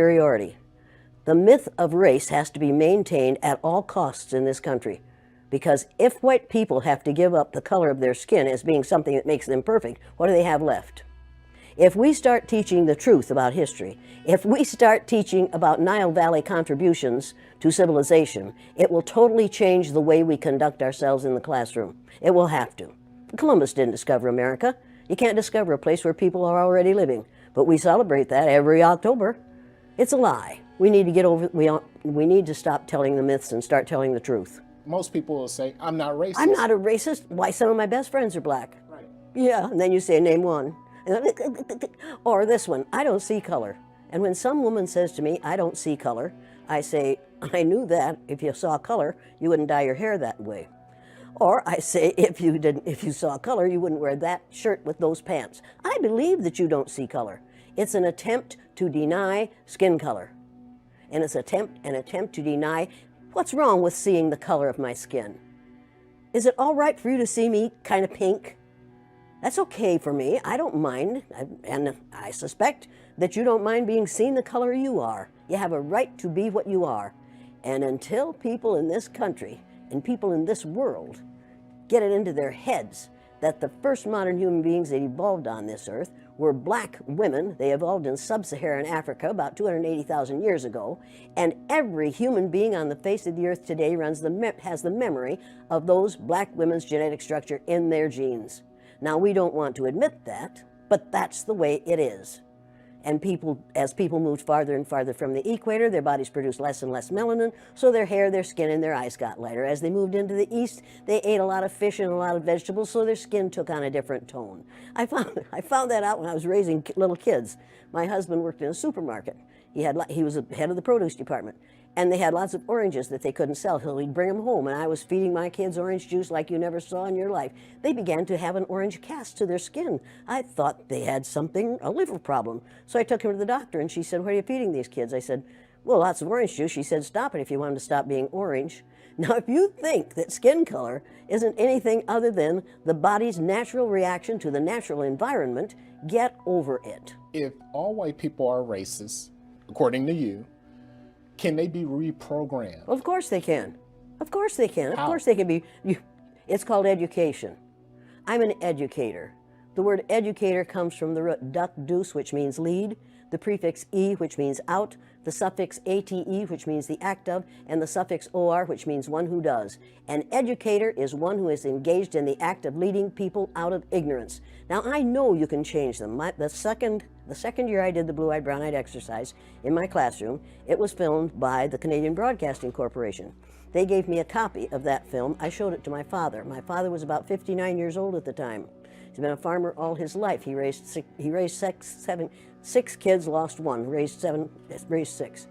superiority. The myth of race has to be maintained at all costs in this country, because if white people have to give up the color of their skin as being something that makes them perfect, what do they have left? If we start teaching the truth about history, if we start teaching about Nile Valley contributions to civilization, it will totally change the way we conduct ourselves in the classroom. It will have to. Columbus didn't discover America. You can't discover a place where people are already living, but we celebrate that every October. It's a lie. We need to get over. We need to stop telling the myths and start telling the truth. Most people will say, I'm not racist. I'm not a racist. Why, some of my best friends are black. Right. Yeah, and then you say, name one. Or this one, I don't see color. And when some woman says to me, I don't see color, I say, I knew that. If you saw color, you wouldn't dye your hair that way. Or I say, if you saw color, you wouldn't wear that shirt with those pants. I believe that you don't see color. It's an attempt to deny skin color. And it's an attempt to deny what's wrong with seeing the color of my skin. Is it all right for you to see me kind of pink? That's okay for me. I don't mind. And I suspect that you don't mind being seen the color you are. You have a right to be what you are. And until people in this country and people in this world get it into their heads that the first modern human beings that evolved on this earth were black women. They evolved in sub-Saharan Africa about 280,000 years ago, and every human being on the face of the earth today has the memory of those black women's genetic structure in their genes. Now, we don't want to admit that, but that's the way it is. And as people moved farther and farther from the equator, their bodies produced less and less melanin, so their hair, their skin, and their eyes got lighter. As they moved into the east, they ate a lot of fish and a lot of vegetables, so their skin took on a different tone. I found that out when I was raising little kids. My husband worked in a supermarket. He was the head of the produce department. And they had lots of oranges that they couldn't sell, so he'd bring them home, and I was feeding my kids orange juice like you never saw in your life. They began to have an orange cast to their skin. I thought they had a liver problem. So I took him to the doctor, and she said, what are you feeding these kids? I said, well, lots of orange juice. She said, stop it if you want them to stop being orange. Now, if you think that skin color isn't anything other than the body's natural reaction to the natural environment, get over it. If all white people are racist, according to you, can they be reprogrammed? Well, of course they can. Of course they can. How? Of course they can be. It's called education. I'm an educator. The word educator comes from the root duc dus, which means lead, the prefix e, which means out, the suffix ate, which means the act of, and the suffix or, which means one who does. An educator is one who is engaged in the act of leading people out of ignorance. Now, I know you can change them. The second year I did the Blue-Eyed, Brown-Eyed exercise in my classroom, it was filmed by the Canadian Broadcasting Corporation. They gave me a copy of that film. I showed it to my father. My father was about 59 years old at the time. He's been a farmer all his life. He raised six kids, lost one, raised six.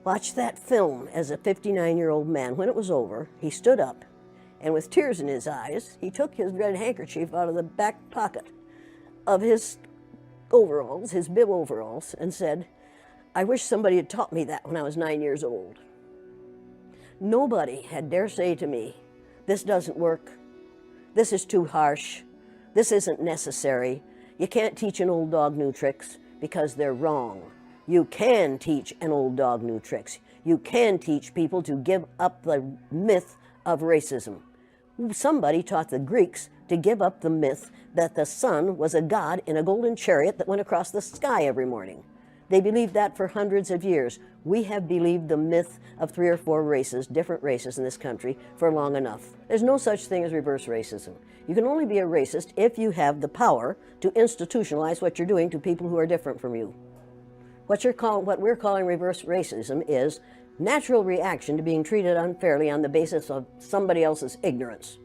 Watched that film as a 59-year-old man. When it was over, he stood up, and with tears in his eyes, he took his red handkerchief out of the back pocket of his overalls, his bib overalls, and said, I wish somebody had taught me that when I was 9 years old. Nobody had dare say to me, this doesn't work, this is too harsh, this isn't necessary, you can't teach an old dog new tricks because they're wrong. You can teach an old dog new tricks. You can teach people to give up the myth of racism. Somebody taught the Greeks to give up the myth that the sun was a god in a golden chariot that went across the sky every morning. They believed that for hundreds of years. We have believed the myth of 3 or 4 races, different races in this country, for long enough. There's no such thing as reverse racism. You can only be a racist if you have the power to institutionalize what you're doing to people who are different from you. What we're calling reverse racism is natural reaction to being treated unfairly on the basis of somebody else's ignorance.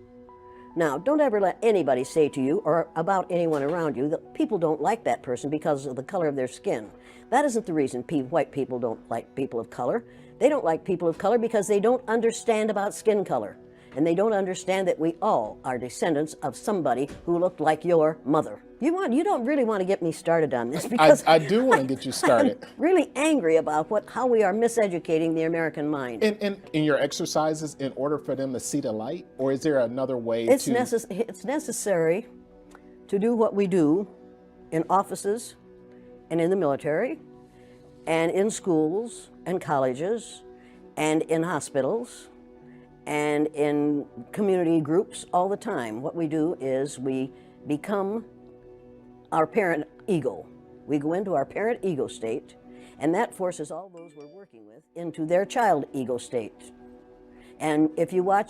Now, don't ever let anybody say to you or about anyone around you that people don't like that person because of the color of their skin. That isn't the reason white people don't like people of color. They don't like people of color because they don't understand about skin color. And they don't understand that we all are descendants of somebody who looked like your mother. You don't really want to get me started on this because I do want to get you started. I'm really angry about how we are miseducating the American mind. In your exercises, in order for them to see the light, or is there another way It's necessary to do what we do in offices and in the military and in schools and colleges and in hospitals and in community groups all the time. What we do is we become our parent ego. We go into our parent ego state, and that forces all those we're working with into their child ego state. And if you watch